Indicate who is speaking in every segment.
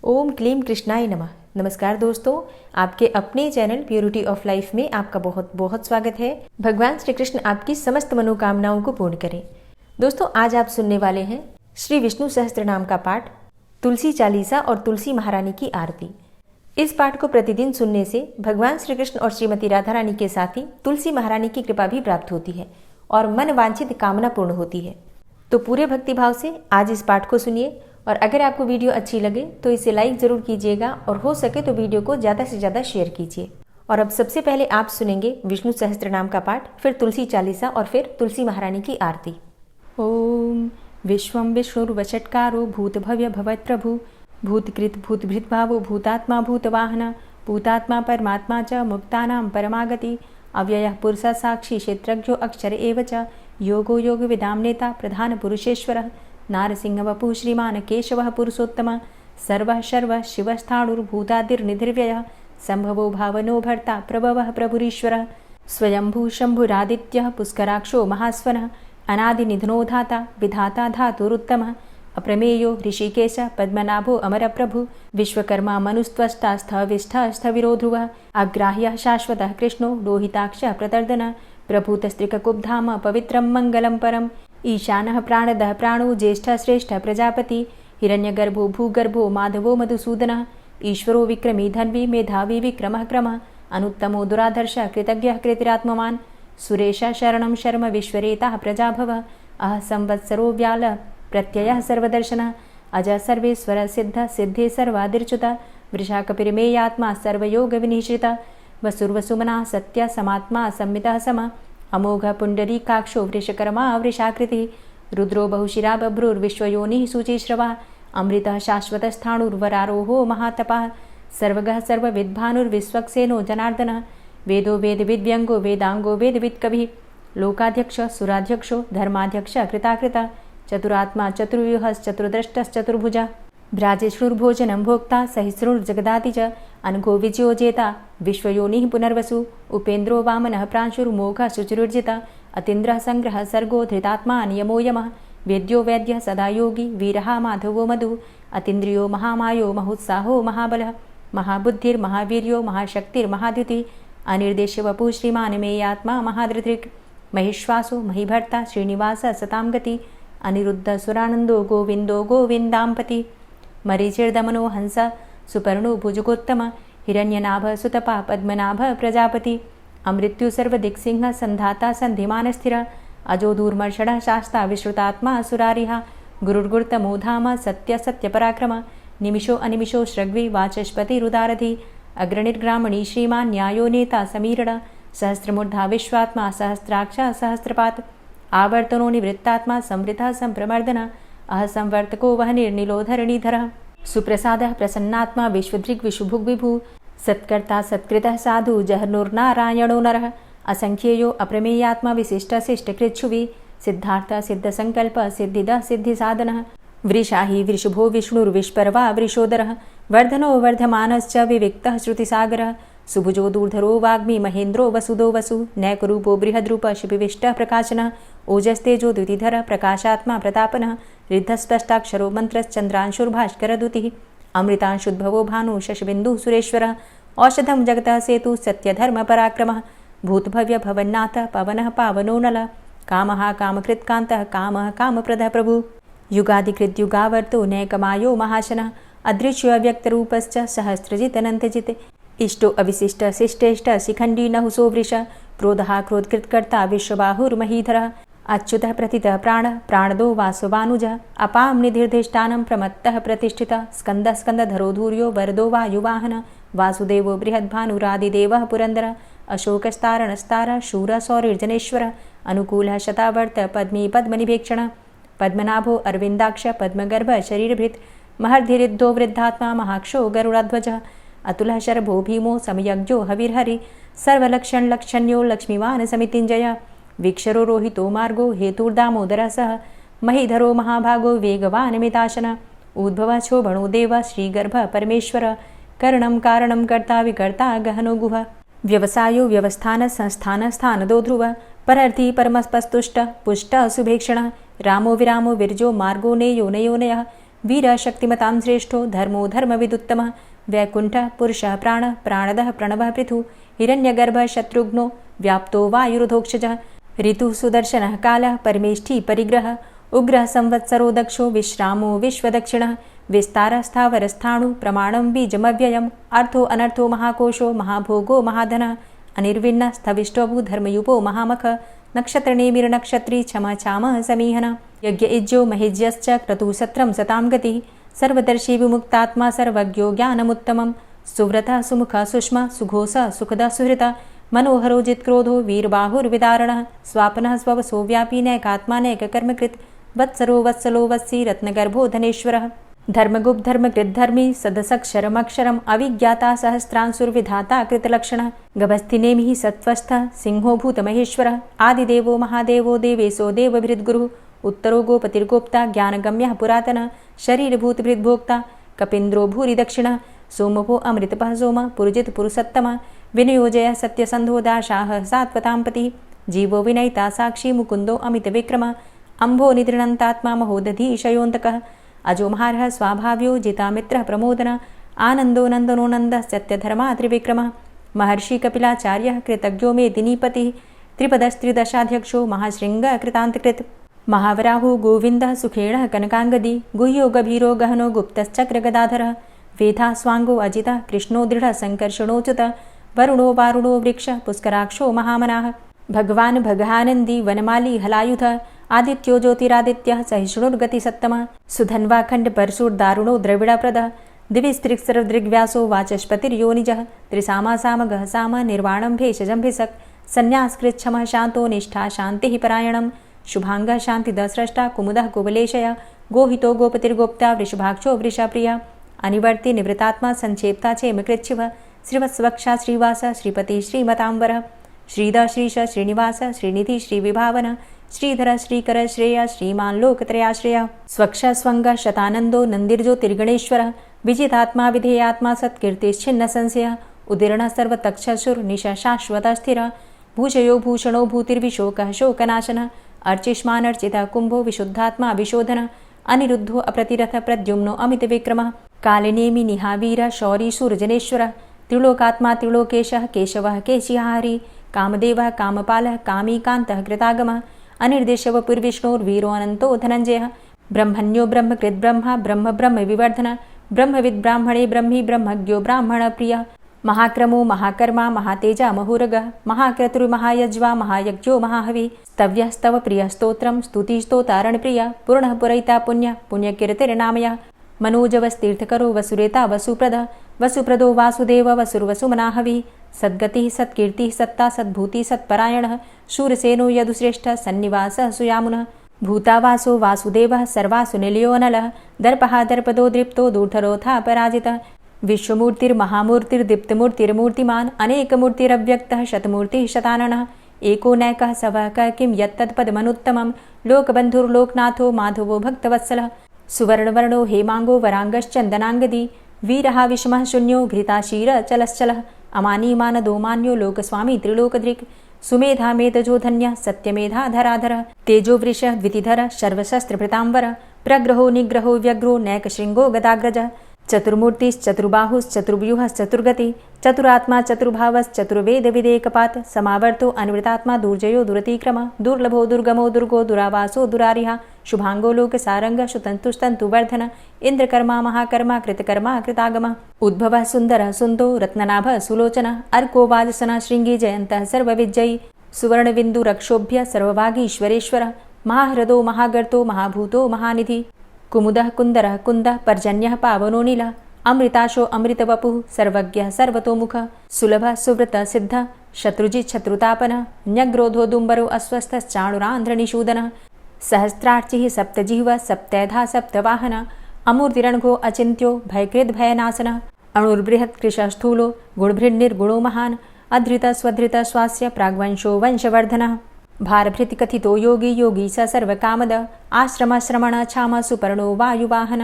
Speaker 1: ओम क्लीम कृष्णाय नमः। नमस्कार दोस्तों, आपके अपने चैनल प्योरिटी ऑफ लाइफ में आपका बहुत बहुत स्वागत है। भगवान श्री कृष्ण आपकी समस्त मनोकामनाओं को पूर्ण करें। दोस्तों, आज आप सुनने वाले हैं श्री विष्णु सहस्त्र नाम का पाठ, तुलसी चालीसा और तुलसी महारानी की आरती। इस पाठ को प्रतिदिन सुनने से भगवान श्री कृष्ण और श्रीमती राधा रानी के साथ ही तुलसी महारानी की कृपा भी प्राप्त होती है और मन वांछित कामना पूर्ण होती है। तो पूरे भक्तिभाव से आज इस पाठ को सुनिए और अगर आपको वीडियो अच्छी लगे तो इसे लाइक जरूर कीजिएगा और हो सके तो वीडियो को ज़्यादा से ज़्यादा शेयर कीजिए। और अब सबसे पहले आप सुनेंगे विष्णु सहस्त्र नाम का पाठ, फिर तुलसी चालीसा और फिर तुलसी महारानी की आरती। ओम विश्वं विष्णुर्वषट्कारो भूत भव्य भवत् प्रभु भूतकृत भूतभृत भावो भूतात्मा भूतवाहन भूतात्मा परमात्मा च मुक्तानां परमागति अव्ययः पुरुषः साक्षी क्षेत्रज्ञो अक्षर एव च योगो योग विदाम नेता प्रधान पुरुषेश्वरः नारसिंह वपु श्रीमान केशवः पुरुषोत्तम सर्वः शर्वः शिवस्थाणुर्भूतादिर्निधिर्व्ययः संभवो भावनो भर्ता प्रभवः प्रभुरीश्वरः स्वयंभू शंभुरादित्यः पुष्कराक्षो महास्वनः अनादिनिधनो धाता विधाता धातुरुत्तमः अप्रमेयो ऋषिकेश पद्मनाभो अमरप्रभु विश्वकर्मा मनुस्त्वष्टा स्थविष्ठः स्थविरो ध्रुवः अग्राह्यः शाश्वतः कृष्णो लोहिताक्षः प्रतर्दन प्रभूतस्त्रिककुब्धाम पवित्रं मङ्गलं परम् ईशानः प्राणदः प्राणो ज्येष्ठः श्रेष्ठः प्रजापति हिरण्यगर्भो भूगर्भो माधवो मधुसूदनः ईश्वरो विक्रमी धन्वी मेधावी विक्रमः क्रमः अनुत्तमो दुराधर्षः कृतज्ञः कृतिरात्मवान् सुरेशः शरणं शर्म विश्वरेताः प्रजाभवः अह संवत्सरो व्यालः प्रत्ययः सर्वदर्शनः अजः सर्वेश्वरः सिद्धः सिद्धे सर्वादिर्च्युतः वृषाकपिर्मेयात्मा सर्वयोगविनिश्रितः वसुर्वसुमनः सत्यः समात्मा संमितः समः अमोघ पुण्डरीकाक्षो वृषकर्मा वृषाकृतिः रुद्रो बहुशिरा बभ्रुर्विश्वयोनिः शुचिश्रवः अमृतः शाश्वतस्थाणुर्वरारोहो महातपः सर्वगः सर्वविद्भानुर्विश्वक्सेनो जनार्दनः वेदो वेदविद्व्यङ्गो वेदाङ्गो वेदवित्कविः लोकाध्यक्षः सुराध्यक्षो धर्माध्यक्षः कृताकृतः चतुरात्मा चतुर्व्यूहश्चतुर्द्रष्टश्चतुर्भुजः भ्राजिष्णुर्भोजनं भोक्ता सहिष्णुर्जगदाति च अनघो विजयो जेता विश्वयोनिः पुनर्वसु उपेन्द्रो वामनः प्रांशुर्मोघः शुचिरुर्जितः अतीन्द्रः संग्रहः सर्गो धृतात्मा नियमो यमः वेद्यो वैद्यः सदा योगी वीरः माधवो मधु अतीन्द्रियो महामायो महोत्साहो महाबलः महाबुद्धिर्महावीर्यो महाशक्तिर्महाद्युतिः अनिर्देश्यवपुः श्रीमान् मेयात्मा महाधृतिर् महिश्वासो महीभर्ता श्रीनिवासः सतां गति अनिरुद्ध सुरानन्दो गोविन्दो गोविन्दाम्पति मरीचिर्दमनो हंस सुपर्णो भुजगोत्तम हिरण्यनाभ सुतपा पद्मनाभ प्रजापति अमृत्यु सर्वदिक्सिंह संधाता संधिमान स्थिर अजो दूर्मर्षण शास्ता विश्रुतात्मा सुरारिः गुरुर्गुर्तमो धाम सत्य सत्यपराक्रम निमिषो अनिमिषो श्रग्वी वाचस्पति रुदारधि अग्रणिर्ग्रामणी श्रीमान् न्यायो नेता समीरण सहस्रमूर्धा विश्वात्मा सहस्राक्षा सहस्रपात आवर्तनो निवृत्तात्मा संवृतः संप्रमर्दन अह संवर्तको वह निर्निलोधरणीधरः सुप्रसादः प्रसन्नात्मा विश्वदृग् विशुभुग् विभु सत्कर्ता सत्कृतः साधु जहर्नुर्नारायणो नरः असंख्येयो अप्रमेयात्मा विशिष्टशिष्टकृच्छुवि सिद्धार्थ सिद्धसंकल्प सिद्धिदः सिद्धिसाधनः वृषाहि वृषभो विष्णुर्विष्पर्वा वृषोदरः वर्धनो वर्धमानश्च विविक्तः श्रुतिसागरः सुभुजो दूर्धरो वाग्मी महेन्द्रो वसुदो वसु नैकरूपो बृहद्रूप शिपिविष्टः प्रकाशनः ओजस्तेजो द्युतिधरः प्रकाशात्मा प्रतापनः रिद्धस्पष्टाक्षरो मन्त्रश्चन्द्रांशुर्भास्करदुतिः अमृतांशुद्भवो भानु शशबिन्दुः सुरेश्वरः औषधं जगतः सेतु सत्यधर्मपराक्रमः भूतभव्य भवन्नाथ पवनः पावनो नलः कामः कामकृत्कान्तः कामः कामप्रदः प्रभु युगादिकृद्युगावर्तो नैकमायो महाशनः अदृश्योऽव्यक्तरूपश्च सहस्रजितनन्तजित् इष्टो अविशिष्ट शिष्टेष्ट शिखण्डी नहुसो वृष क्रोधः क्रोधकृत्कर्ता विश्वबाहुर्महीधरः अच्युतः प्रतितः प्राणः प्राणदो वासवानुजः अपां निधिर्धिष्ठानं प्रमत्तः प्रतिष्ठितः स्कन्दः स्कन्दधरो धूर्यो वरदो वायुवाहनः वासुदेवो बृहद्भानुरादिदेवः पुरन्दरः अशोकस्तारणस्तारः शूरः सौरिर्जनेश्वरः अनुकूलः शतावर्त पद्मी पद्मनिभेक्षणः पद्मनाभो अरविन्दाक्ष पद्मगर्भ शरीरभृत् महर्धिरिद्धो वृद्धात्मा महाक्षो गरुडाध्वजः अतुलः शरभो भीमो समयज्ञो हविर्हरि सर्वलक्षणलक्षण्यो लक्ष्मीवान् समितिञ्जय वीक्षरो रोहितो मार्गो हेतुर्दामोदरः सह महीधरो महाभागो वेगवान् मिताशन उद्भवः शोभणो देव श्रीगर्भ परमेश्वर कर्णं कारणं कर्ता विकर्ता गहनो गुह व्यवसायो व्यवस्थान संस्थान स्थानदो ध्रुव परर्थी परमस्पस्तुष्ट पुष्ट सुभेक्षण रामो विरामो विरजो मार्गो नेयो नयोनयः वीर शक्तिमतां श्रेष्ठो धर्मो धर्मविदुत्तमः वैकुण्ठः पुरुषः प्राणः प्राणदः प्रणवः पृथु हिरण्यगर्भः शत्रुघ्नो व्याप्तो वायुरुधोक्षजः ऋतुः सुदर्शनः कालः परमेष्ठी परिग्रहः उग्रः संवत्सरो दक्षो विश्रामो विश्वदक्षिणः विस्तारस्थावरस्थाणु प्रमाणं बीजमव्ययम् अर्थो अनर्थो महाकोशो महाभोगो महाधनः अनिर्विण्णः स्थविष्टोभू धर्मयुपो महामख नक्षत्रनेमिर्नक्षत्री क्षमा क्षामः समीहनः यज्ञ इज्जो महिज्यश्च क्रतुः सत्रं सतां गतिः सर्वदर्शी विमुक्तात्मा सर्वज्ञो ज्ञानमुत्तमं सुव्रतः सुमुखः सुष्मा सुघोषः सुखदः सुहृतः मनोहरो जित्क्रोधो वीरबाहुर्विदारणः स्वापनः स्ववसो व्यापी नैकात्मानैककर्मकृत् वत्सरो वत्सलो वत्सी रत्नगर्भो धनेश्वरः धर्मगुप्त धर्मकृत धर्मी सदसक्षरमक्षरम् अविज्ञाता सहस्रांसुर्विधाता कृतलक्षणः गभस्तिनेमिः सत्त्वस्थः सिंहो भूतमहेश्वरः आदिदेवो महादेवो देवेशो देवभृद्गुरुः उत्तरो गोपतिर्गोप्ता ज्ञानगम्यः पुरातनः शरीरभूतभृद्भोक्ता कपीन्द्रो भूरि दक्षिणः सोमभो अमृतपः सोमः पुरुजित पुरुषोत्तमः विनयोजयः सत्यसन्धो दाशाः सात्वतां पतिः जीवो विनयिता साक्षी मुकुन्दो अमितविक्रमः अम्भो निद्रणन्तात्मा महोदधीशयोऽन्तकः अजोमहारः स्वाभाव्यो जितामित्रः प्रमोदनः आनन्दो नन्दनो नन्दः सत्यधर्मा त्रिविक्रमः महर्षि कपिलाचार्यः कृतज्ञो मेदिनीपतिः त्रिपदस्त्रिदशाध्यक्षो महाशृङ्गः कृतान्तकृत् महावराहो गोविन्दः सुखेणः कनकाङ्गदी गुह्यो गभीरो गहनो गुप्तश्चक्रगदाधरः वेधा स्वाङ्गो अजितः कृष्णो दृढः सङ्कर्षणोच्युतः वरुणो वारुणो वृक्षः पुष्कराक्षो महामनाः भगवान् भगानन्दी वनमाली हलायुधः आदित्यो ज्योतिरादित्यः सहिष्णुर्गतिसत्तमः सुधन्वाखण्ड परशुर्दारुणो द्रविडप्रदः दिविस्त्रिक्सर्वदृग्व्यासो वाचस्पतिर्योनिजः त्रिसामासामगः साम निर्वाणं भेषजं सन्न्यासकृच्छमः शान्तो निष्ठा शान्तिः परायणं शुभाङ्गः शान्तिदस्रष्टा कुमुदः कुवलेशय गोहितो गोपतिर्गोप्ता वृषभाक्षो वृषाप्रियः अनिवर्ति निवृतात्मा संक्षेप्ता चेमकृच्छिवः श्रीवत्सवक्षा श्रीवास श्रीपति श्रीमताम्बरः श्रीद श्रीश श्रीनिवास श्रीनिधि श्रीविभावन श्रीधर श्रीकर श्रेय श्रीमान् लोकत्रयाश्रय स्वक्ष स्वङ्ग शतानन्दो नन्दिर्ज्योतिर्गणेश्वरः विजितात्मा विधेयात्मा सत्कीर्तिश्छिन्न संशयः उदीर्णः सर्वतक्षसुर्निश शाश्वतः स्थिरः भूषयो भूषणो भूतिर्विशोकः शोकनाशनः अर्चिष्मानर्चितः कुम्भो विशुद्धात्मा विशोधनः अनिरुद्धो अप्रतिरथ प्रद्युम्नो अमितविक्रमः कालिनेमि निहावीरः शौरी शूरजनेश्वरः त्रिलोकात्मा त्रिलोकेशः केशवः केशिहारी कामदेवः कामपालः कामीकान्तः कृतागमः अनिर्देशवपुर्विष्णोर्वीरो अनन्तो धनञ्जयः ब्रह्मण्यो ब्रह्मकृत् ब्रह्मा ब्रह्म ब्रह्म विवर्धनः ब्रह्मविद् ब्राह्मणे ब्रह्मी ब्रह्मज्ञो ब्राह्मणप्रियः महाक्रमो महाकर्मा महातेजा महोरगः महाक्रतुर्महायज्वा महायज्ञो महाहवि स्तव्यः स्तव प्रियः स्तोत्रं स्तुतिस्तोतारणप्रियः पूर्णः पुरैता पुण्यः पुण्यकीर्तिर्नामयः मनोजवस्तीर्थकरो वसुरेता वसुप्रदः वसुप्रदो वासुदेव वसुर्वसुमनाहवि सद्गतिः सत्कीर्तिः सत्ता सद्भूतिः सत्परायणः शूरसेनो यदुश्रेष्ठः सन्निवासः सुयामुनः भूतावासो वासुदेवः सर्वासु निलयोऽनलः दर्पः दर्पदो दृप्तो दूर्धरोऽथा पराजितः विश्वमूर्तिर्महामूर्तिर्दीप्तमूर्तिर्मूर्तिमान् अनेकमूर्तिरव्यक्तः शतमूर्तिः शताननः एको नैकः सवः किं यत्तत्पदमनुत्तमं लोकबन्धुर्लोकनाथो माधवो भक्तवत्सलः सुवर्णवर्णो हेमाङ्गो वराङ्गश्चन्दनाङ्गदी वीरः विषमः शून्यो घृताशीरचलश्चलः अमानीमानदोमान्यो लोकस्वामी त्रिलोकधृक् सुमेधा मेधजो धन्यः सत्यमेधाधराधरः तेजोवृषः द्वितिधरः सर्वशस्त्रभृताम्बरः प्रग्रहो निग्रहो व्यग्रो नैकशृङ्गो गदाग्रजः चतुर्मूर्तिश्चतुर्बाहुश्चतुर्व्यूहश्चतुर्गति चतुरात्मा चतुर्भावश्चतुर्वेदविदेकपात् समावर्तो अनिवृतात्मा दुर्जयो दुरतिक्रमः दुर्लभो दुर्गमो दुर्गो दुरावासो दुरारिहा शुभाङ्गो लोकसारङ्गः शुतन्तुस्तन्तुवर्धन इन्द्रकर्मा महाकर्मा कृतकर्मा कृतागमः उद्भवः सुन्दरः सुन्दो रत्ननाभः सुलोचनः अर्को वाजसनः शृङ्गी जयन्तः सर्वविजयी सुवर्णबिन्दुरक्षोभ्य सर्वभागीश्वरेश्वरः महाह्रदो महागर्तो महाभूतो महानिधि कुमुदः कुन्दरः कुन्दः पर्जन्यः पावनो नीलः अमृताशो अमृतवपुः सर्वज्ञः सर्वतोमुखः सुलभः सुव्रतः सिद्धः शत्रुजित् शत्रुतापनः न्यग्रोधो दुम्बरो अस्वस्थश्चाणुरान्ध्रनिषूदनः सहस्रार्चिः सप्तजिह्वः सप्तैधा सप्तवाहनः अमूर्तिरणघो अचिन्त्यो भयकृद्भयनाशनः अणुर्बृहत्कृशस्थूलो गुणभृन्निर्गुणो महान् अधृतः स्वधृतः स्वास्य प्राग्वंशो वंशवर्धनः भारभृतिकथितो योगी योगी स सर्वकामद आश्रमश्रमण क्षाम सुपर्णो वायुवाहन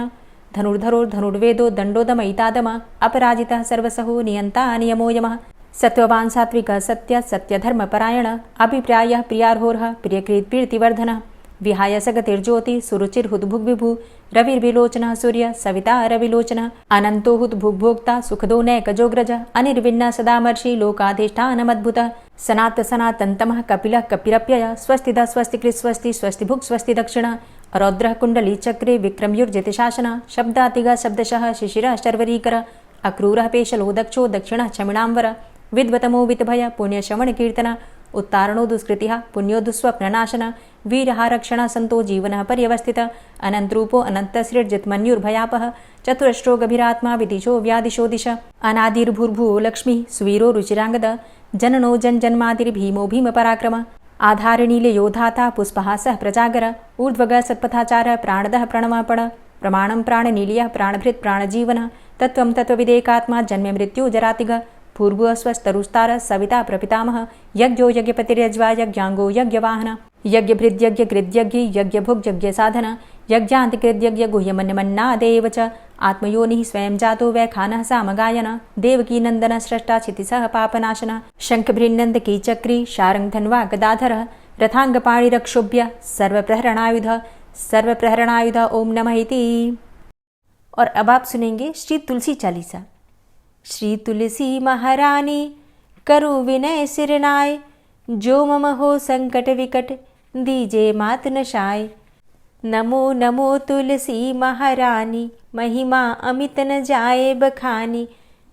Speaker 1: धनुर्धरोर्धनुर्वेदो दण्डोदमयितादम अपराजितः सर्वसहो नियन्ता नियमो यमः सत्त्ववान् सात्विकः सत्य सत्यधर्मपरायण अभिप्रायः प्रियार्होर्ह प्रियकृत् प्रीतिवर्धनः विहाय सगतिर्ज्योति सुरुचिर्हुद्भुग्विभु रविर्विलोचनः सूर्य सविता रविलोचनः अनंतो हुद्भुग्भोक्ता सुखदो नैकजोग्रज अनिर्विण्ण सदामर्षि लोकाधिष्ठानमद्भुतः सनात सनातन्तमः कपिलः कपिरप्यय स्वस्तिदा स्वस्तिकृत् स्वस्ति स्वस्तिभुक् स्वस्ति दक्षिणः रौद्रः कुण्डली चक्रे विक्रमयुर्जितशासनः शब्दातिगा शब्दशः शिशिरः शर्वरीकर अक्रूरः पेशलो दक्षो दक्षिणः क्षमिणाम्बर विद्वतमो वितभय पुण्यश्रवणकीर्तन उत्तारणो दुष्कृतिः पुण्यो दुःस्वप्ननाशन वीरहारक्षण संतो जीवनः पर्यवस्थितः अनन्तरूपो अनन्तसृर्जितमन्युर्भयापः चतुरश्रो गभीरात्मा विदिशो व्यादिशो दिश अनादिर्भूर्भुवो लक्ष्मीः सुवीरो रुचिराङ्गद जननो जन्मादिर्भीमो भीमपराक्रम आधारनीले योधाता पुष्पहासः प्रजागर ऊर्ध्वग सत्पथाचार प्राणदः प्रणमापण प्रमाणं प्राणनीलियः प्राणभृत् प्राणजीवनः तत्त्वं तत्त्वविदेकात्मा जन्म मृत्यु जरातिग पूर्वस्वस्तरुस्तार सविता प्रपितामह यज्ञो यज्ञपतिर्यज्वा यज्ञांगो यज्ञवाहन यज्ञभृद्यज्ञकृद्यज्ञ यज्ञभुग्यज्ञ साधन यज्ञान्तिकृद्यज्ञ गुह्यमन्यमन्नादेव च आत्मयोनिः स्वयं जातो वैखानः सामगायन देवकी नंदन स्रष्टा क्षितिसः पापनाशन शंखभृन्नन्दकी चक्री शारङ्गधन्वा गदाधरः रथांगपाणिरक्षोभ्य सर्वप्रहरणायुध ओम नमः इति। और अब आप सुनेंगे श्री तुलसी चालीसा। श्री तुलसी महारानी करु विनय सिरनाय जो मम हो संकट विकट दीजे मात नशाय। नमो नमो तुलसी महारानी महिमा अमित न जाए बखानी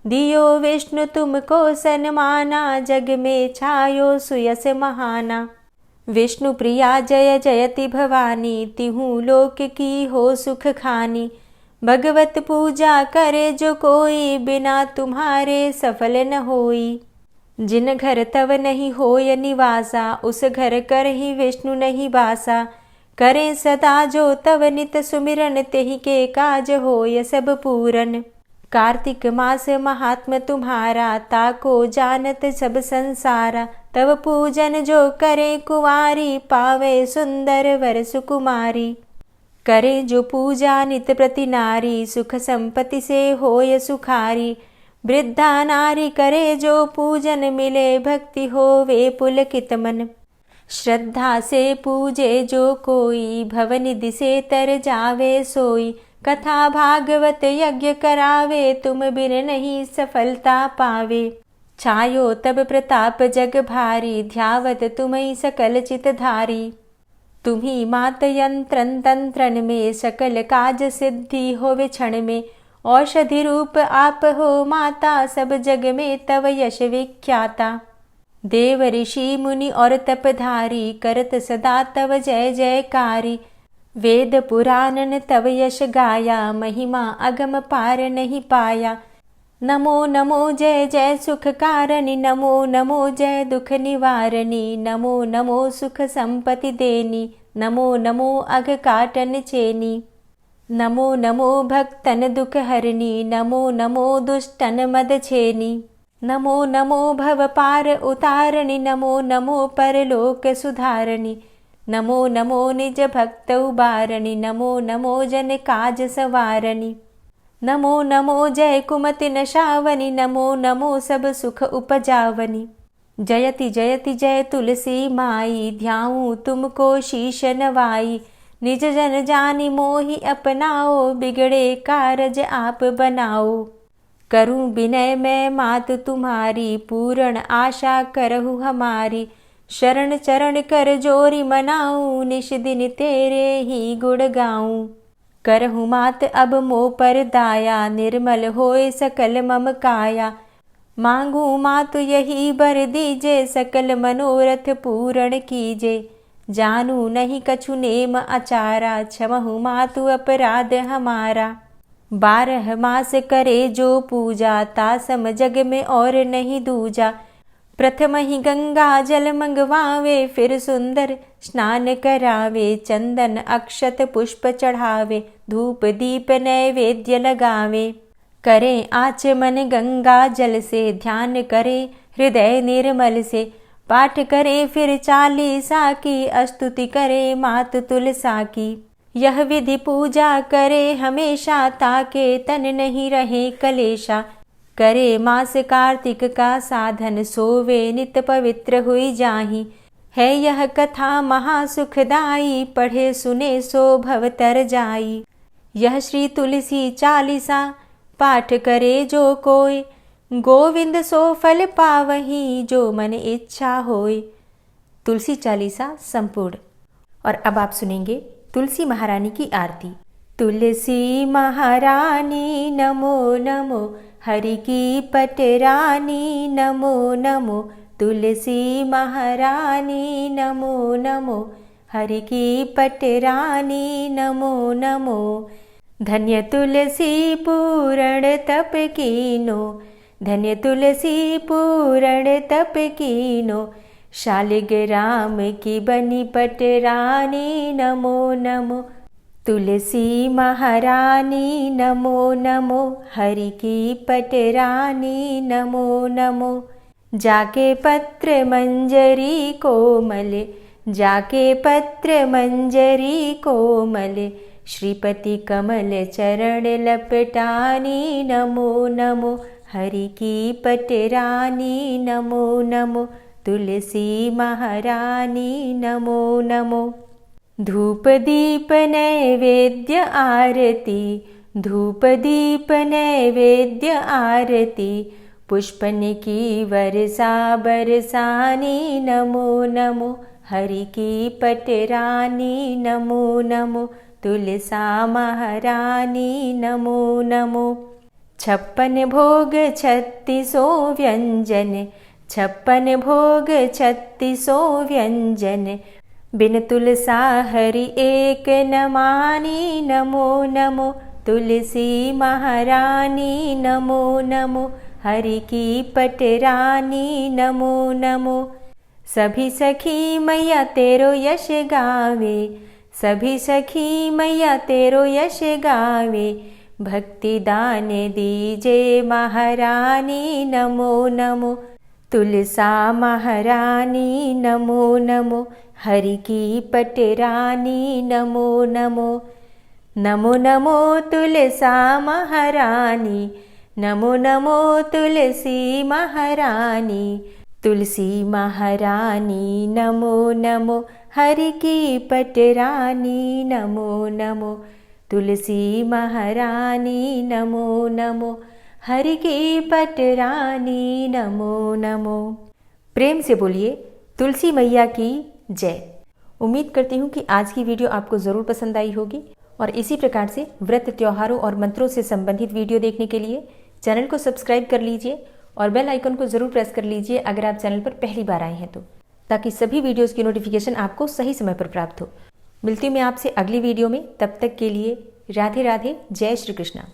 Speaker 1: दियो विष्णु तुमको सन्माना जग में छायो सुयस महाना। विष्णु प्रिया जय जयति भवानी तिहु लोक की हो सुख खानी। भगवत पूजा करे जो कोई बिना तुम्हारे सफल न होई। जिन घर तव नहीं होय निवासा उस घर कर ही विष्णु नहीं बासा। करें सदा जो तव नित सुमिरन तेहि के काज होय सब पूरन। कार्तिक मास महात्म तुम्हारा ताको जानत सब संसारा। तव पूजन जो करे कुंवारी पावे सुंदर वर सुकुमारी। करे जो पूजा नित प्रति नारी सुख संपत्ति से होय सुखारी। वृद्धा नारी करे जो पूजन मिले भक्ति होवे पुलकित मन। श्रद्धा से पूजे जो कोई भवनिधि से तर जावे सोई। कथा भागवत यज्ञ करावे तुम बिन नहीं सफलता पावे। छायो तब प्रताप जग भारी ध्यावत तुम्हि सकल चित धारी। तुम्ही मात यंत्रन तंत्रन में सकल काज सिद्धि होवे क्षण में। औषधि रूप आप हो माता सब जग में तव यश विख्याता। देव ऋषि मुनि और तपधारी करत सदा तव जय जयकारी। वेद पुराणन तव यश गाया महिमा अगम पार नहीं पाया। नमो नमो जय जय सुख कारणी नमो नमो जय दुख निवारणी। नमो नमो सुख संपत्ति देनी नमो नमो अघ काटन चेनी। नमो नमो भक्तन दुख हरणी नमो नमो दुष्टन मद छेनी। नमो नमो भव पार उतारणी नमो नमो परलोक सुधारणी। नमो नमो निज भक्त उबारणी नमो नमो जन काज सवारणी। नमो नमो जय कुमति नशावनी नमो नमो सब सुख उपजावनी। जयति जयति जय तुलसी माई ध्याऊं तुमको शीश नवाई। निज जन जानी मोहि अपनाओ बिगड़े कारज आप बनाओ। करूं विनय मैं मात तुम्हारी पूर्ण आशा करहु हमारी। शरण चरण कर जोरी मनाऊं निश दिन तेरे ही गुण गाऊं। करहु मात अब मोह पर दाया निर्मल होए सकल मम काया। मांगू मातु यही बर दीजे सकल मनोरथ पूर्ण कीजे। जानू नहीं कछु नेम आचारा क्षमहु मातु अपराध हमारा। 12 मास करे जो पूजा तासम जग में और नहीं दूजा। प्रथम ही गंगा जल मंगवावे फिर सुंदर स्नान करावे। चंदन अक्षत पुष्प चढ़ावे धूप दीप नैवेद्य लगावे। करें आचमन गंगा जल से ध्यान करे हृदय निर्मल से। पाठ करे फिर चालीसा की स्तुति करे मात तुलसा की। यह विधि पूजा करे हमेशा ताके तन नहीं रहे कलेशा। करे मास कार्तिक का साधन सोवे नित पवित्र हुई जाहि। है यह कथा महासुखदाई, पढ़े सुने सो भव तर जाई। यह श्री तुलसी चालीसा, पाठ करे जो कोय, गोविंद सो फल पावही, जो मन इच्छा होय। तुलसी चालीसा संपूर्ण। और अब आप सुनेंगे तुलसी महारानी की आरती। तुलसी महारानी नमो नमो, हरि की पटरानी नमो नमो। तुलसी महारानी नमो नमो, हरि की पटरानी नमो नमो। धन्य तुलसी पूर्ण तप कीनो, धन्य तुलसी पूर्ण तप कीनो। शालिग्राम की बनी पटरानी नमो नमो। तुलसी महारानी नमो नमो, हरि की पटरानी नमो नमो। जाके पत्र मंजरी कोमल, जाके पत्र मंजरी कोमल। श्रीपति कमल चरण लपटानी नमो नमो, हरि की पटरानी नमो नमो। तुलसी महारानी नमो नमो। धूप दीप नैवेद्य आरती, धूप दीप नैवेद्य आरती। पुष्पन की वर्षा बरसानी नमो नमो, हरि की पटरानी नमो नमो। तुलसा महारानी नमो नमो। 56 भोग 36 व्यंजन, 56 भोग 36 व्यंजन। बिन तुलसा हरि एक न मानी नमो नमो। तुलसी महारानी नमो नमो, हरि की पटरानी नमो नमो। सभी सखी मैया तेरो यश गावे, सभी सखी मैया तेरो यश गावे। भक्ति दान दीजे महारानी नमो नमो। तुलसा महारानी नमो नमो, हरि की पटरानी नमो नमो। नमो नमो तुलसा महारानी, नमो नमो तुलसी महारानी। तुलसी महारानी नमो नमो, हरि की पटरानी नमो नमो। तुलसी महारानी नमो नमो, हरि की पटरानी नमो नमो। प्रेम से बोलिए तुलसी मैया की जय। उम्मीद करती हूँ कि आज की वीडियो आपको ज़रूर पसंद आई होगी और इसी प्रकार से व्रत, त्योहारों और मंत्रों से संबंधित वीडियो देखने के लिए चैनल को सब्सक्राइब कर लीजिए और बेल आइकन को ज़रूर प्रेस कर लीजिए अगर आप चैनल पर पहली बार आए हैं तो, ताकि सभी वीडियोज़ की नोटिफिकेशन आपको सही समय पर प्राप्त हो। मिलती हूँ मैं आपसे अगली वीडियो में, तब तक के लिए राधे राधे, जय श्री कृष्णा।